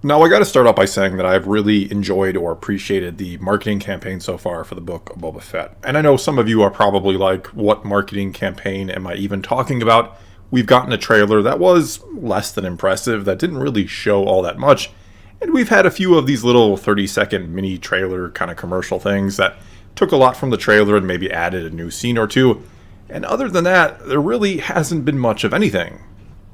Now, I got to start out by saying that I've really enjoyed or appreciated the marketing campaign so far for the book of Boba Fett. And I know some of you are probably like, what marketing campaign am I even talking about? We've gotten a trailer that was less than impressive, that didn't really show all that much. And we've had a few of these little 30-second mini trailer kind of commercial things that took a lot from the trailer and maybe added a new scene or two. And other than that, there really hasn't been much of anything.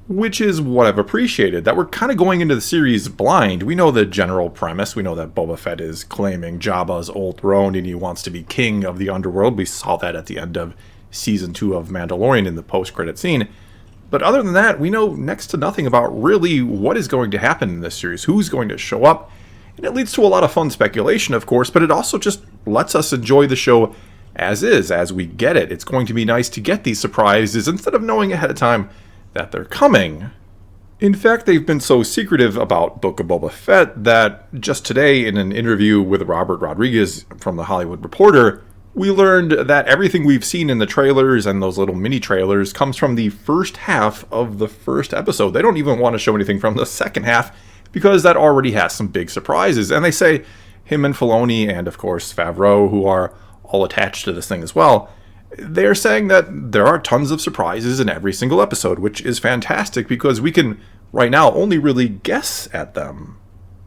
Which is what I've appreciated, that we're kind of going into the series blind. We know the general premise. We know that Boba Fett is claiming Jabba's old throne and he wants to be king of the underworld. We saw that at the end of Season 2 of Mandalorian in the post-credit scene. But other than that, we know next to nothing about really what is going to happen in this series, who's going to show up. And it leads to a lot of fun speculation, of course, but it also just lets us enjoy the show as is, as we get it. It's going to be nice to get these surprises instead of knowing ahead of time that they're coming. In fact, they've been so secretive about Book of Boba Fett that just today in an interview with Robert Rodriguez from The Hollywood Reporter, we learned that everything we've seen in the trailers and those little mini trailers comes from the first half of the first episode. They don't even want to show anything from the second half because that already has some big surprises. And they say him and Filoni and of course Favreau, who are all attached to this thing as well, they're saying that there are tons of surprises in every single episode, which is fantastic because we can, right now, only really guess at them.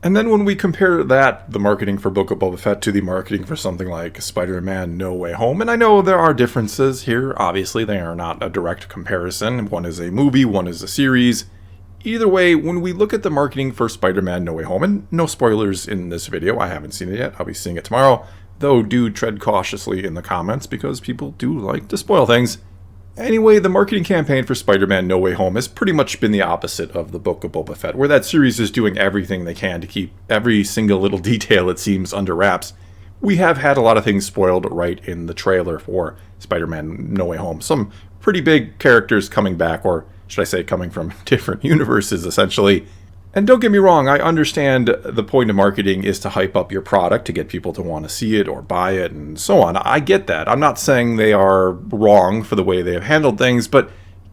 And then when we compare that, the marketing for Book of Boba Fett, to the marketing for something like Spider-Man No Way Home, and I know there are differences here, obviously they are not a direct comparison. One is a movie, one is a series. Either way, when we look at the marketing for Spider-Man No Way Home, and no spoilers in this video, I haven't seen it yet, I'll be seeing it tomorrow, though do tread cautiously in the comments because people do like to spoil things. Anyway, the marketing campaign for Spider-Man No Way Home has pretty much been the opposite of the Book of Boba Fett, where that series is doing everything they can to keep every single little detail, it seems, under wraps. We have had a lot of things spoiled right in the trailer for Spider-Man No Way Home. Some pretty big characters coming back, or should I say coming from different universes, essentially. And don't get me wrong, I understand the point of marketing is to hype up your product, to get people to want to see it or buy it and so on. I get that. I'm not saying they are wrong for the way they have handled things, but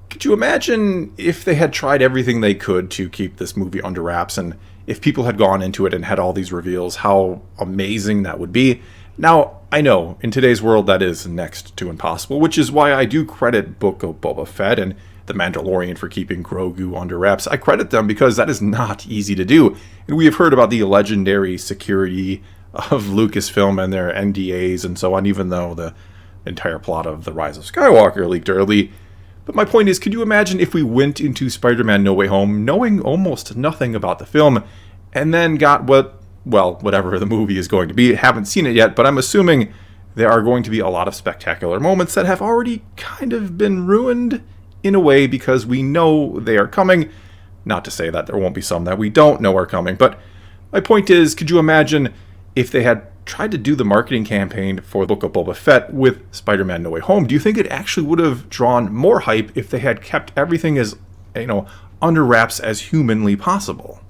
could you imagine if they had tried everything they could to keep this movie under wraps, and if people had gone into it and had all these reveals, how amazing that would be? Now, I know, in today's world that is next to impossible, which is why I do credit Book of Boba Fett and The Mandalorian for keeping Grogu under wraps. I credit them because that is not easy to do. And we have heard about the legendary security of Lucasfilm and their NDAs and so on, even though the entire plot of The Rise of Skywalker leaked early. But my point is, could you imagine if we went into Spider-Man No Way Home knowing almost nothing about the film, and then got whatever the movie is going to be? I haven't seen it yet, but I'm assuming there are going to be a lot of spectacular moments that have already kind of been ruined in a way because we know they are coming. Not to say that there won't be some that we don't know are coming, but my point is, could you imagine if they had tried to do the marketing campaign for Book of Boba Fett with Spider-Man No Way Home? Do you think it actually would have drawn more hype if they had kept everything as, under wraps as humanly possible?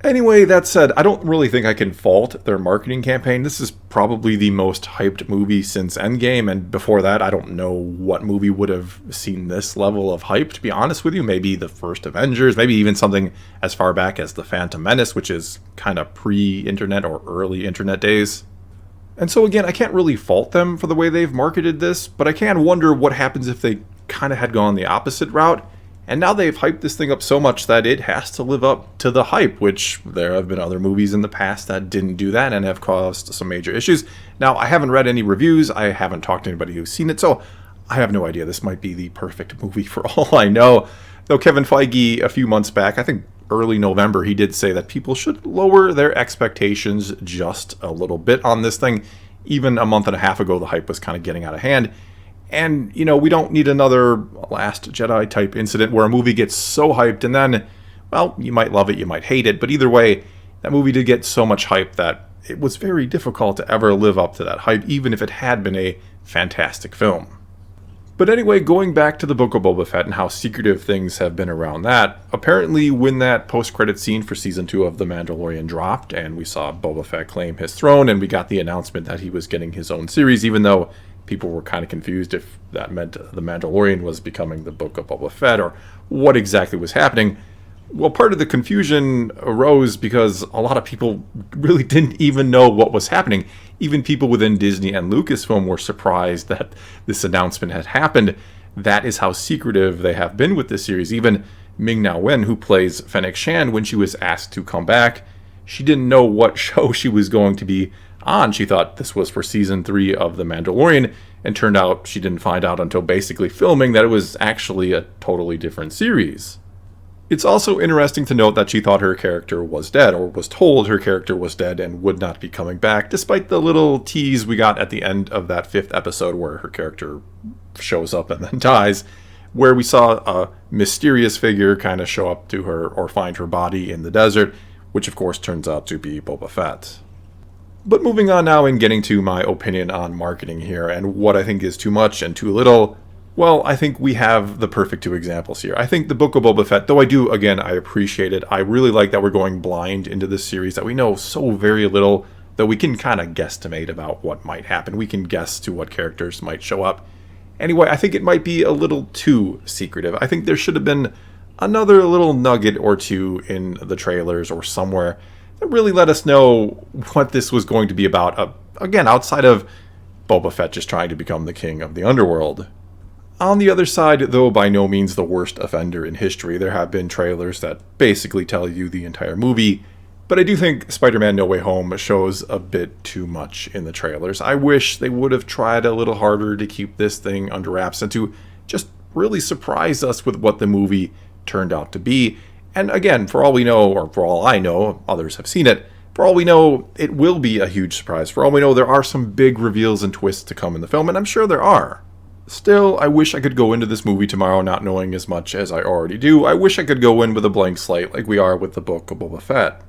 Anyway, that said, I don't really think I can fault their marketing campaign. This is probably the most hyped movie since Endgame, and before that, I don't know what movie would have seen this level of hype, to be honest with you. Maybe the first Avengers, maybe even something as far back as The Phantom Menace, which is kind of pre-internet or early internet days. And so again, I can't really fault them for the way they've marketed this, but I can wonder what happens if they kind of had gone the opposite route. And now they've hyped this thing up so much that it has to live up to the hype, which there have been other movies in the past that didn't do that and have caused some major issues. Now, I haven't read any reviews. I haven't talked to anybody who's seen it, so I have no idea. This might be the perfect movie for all I know. Though Kevin Feige, a few months back, I think early November, he did say that people should lower their expectations just a little bit on this thing. Even a month and a half ago, the hype was kind of getting out of hand. And, we don't need another Last Jedi type incident where a movie gets so hyped and then, well, you might love it, you might hate it. But either way, that movie did get so much hype that it was very difficult to ever live up to that hype, even if it had been a fantastic film. But anyway, going back to the Book of Boba Fett and how secretive things have been around that, apparently when that post-credit scene for Season 2 of The Mandalorian dropped and we saw Boba Fett claim his throne and we got the announcement that he was getting his own series, even though people were kind of confused if that meant The Mandalorian was becoming the Book of Boba Fett or what exactly was happening. Well, part of the confusion arose because a lot of people really didn't even know what was happening. Even people within Disney and Lucasfilm were surprised that this announcement had happened. That is how secretive they have been with this series. Even Ming-Na Wen, who plays Fennec Shand, when she was asked to come back, she didn't know what show she was going to be on. She thought this was for season 3 of The Mandalorian, and turned out she didn't find out until basically filming that it was actually a totally different series. It's also interesting to note that she thought her character was dead, or was told her character was dead and would not be coming back, despite the little tease we got at the end of that 5th episode where her character shows up and then dies, where we saw a mysterious figure kind of show up to her or find her body in the desert, which of course turns out to be Boba Fett. But moving on now and getting to my opinion on marketing here and what I think is too much and too little. Well, I think we have the perfect 2 examples here. I think the Book of Boba Fett, though I appreciate it. I really like that we're going blind into this series, that we know so very little that we can kind of guesstimate about what might happen. We can guess to what characters might show up. Anyway, I think it might be a little too secretive. I think there should have been another little nugget or two in the trailers or somewhere that really let us know what this was going to be about. Again, outside of Boba Fett just trying to become the king of the underworld. On the other side, though by no means the worst offender in history, there have been trailers that basically tell you the entire movie, but I do think Spider-Man No Way Home shows a bit too much in the trailers. I wish they would have tried a little harder to keep this thing under wraps and to just really surprise us with what the movie turned out to be. And again, for all we know, or for all I know, others have seen it, for all we know, it will be a huge surprise. For all we know, there are some big reveals and twists to come in the film, and I'm sure there are. Still, I wish I could go into this movie tomorrow not knowing as much as I already do. I wish I could go in with a blank slate like we are with the Book of Boba Fett.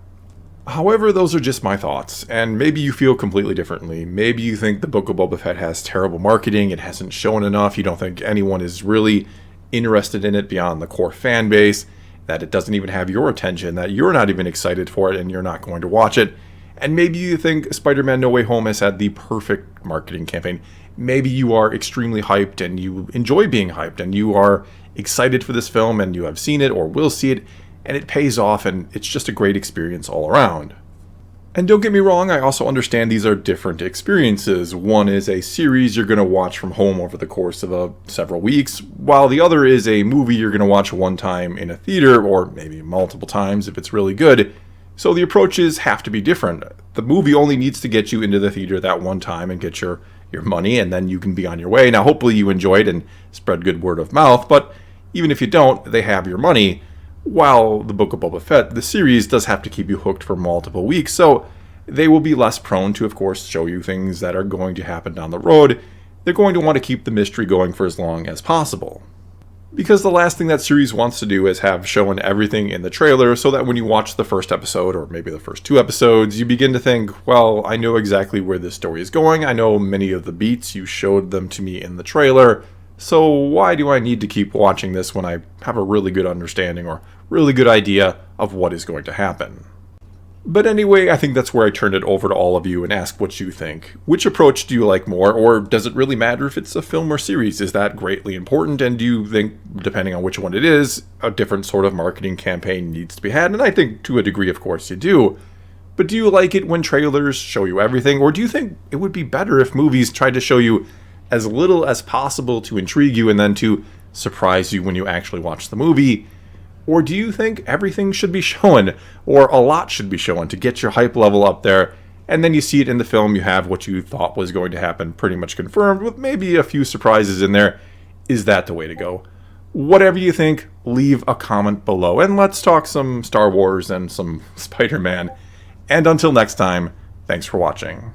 However, those are just my thoughts, and maybe you feel completely differently. Maybe you think the Book of Boba Fett has terrible marketing, it hasn't shown enough, you don't think anyone is really interested in it beyond the core fan base, that it doesn't even have your attention, that you're not even excited for it and you're not going to watch it. And maybe you think Spider-Man No Way Home has had the perfect marketing campaign. Maybe you are extremely hyped and you enjoy being hyped and you are excited for this film and you have seen it or will see it and it pays off and it's just a great experience all around. And don't get me wrong, I also understand these are different experiences. One is a series you're going to watch from home over the course of several weeks, while the other is a movie you're going to watch one time in a theater, or maybe multiple times if it's really good. So the approaches have to be different. The movie only needs to get you into the theater that one time and get your money, and then you can be on your way. Now, hopefully you enjoyed and spread good word of mouth, but even if you don't, they have your money. While the Book of Boba Fett, the series does have to keep you hooked for multiple weeks, so they will be less prone to, of course, show you things that are going to happen down the road. They're going to want to keep the mystery going for as long as possible. Because the last thing that series wants to do is have shown everything in the trailer so that when you watch the first episode, or maybe the first 2 episodes, you begin to think, well, I know exactly where this story is going, I know many of the beats, you showed them to me in the trailer, so why do I need to keep watching this when I have a really good understanding or really good idea of what is going to happen? But anyway, I think that's where I turn it over to all of you and ask what you think. Which approach do you like more, or does it really matter if it's a film or series? Is that greatly important, and do you think, depending on which one it is, a different sort of marketing campaign needs to be had? And I think to a degree, of course, you do. But do you like it when trailers show you everything, or do you think it would be better if movies tried to show you as little as possible to intrigue you and then to surprise you when you actually watch the movie? Or do you think everything should be shown, or a lot should be shown to get your hype level up there, and then you see it in the film, you have what you thought was going to happen pretty much confirmed, with maybe a few surprises in there? Is that the way to go? Whatever you think, leave a comment below, and let's talk some Star Wars and some Spider-Man. And until next time, thanks for watching.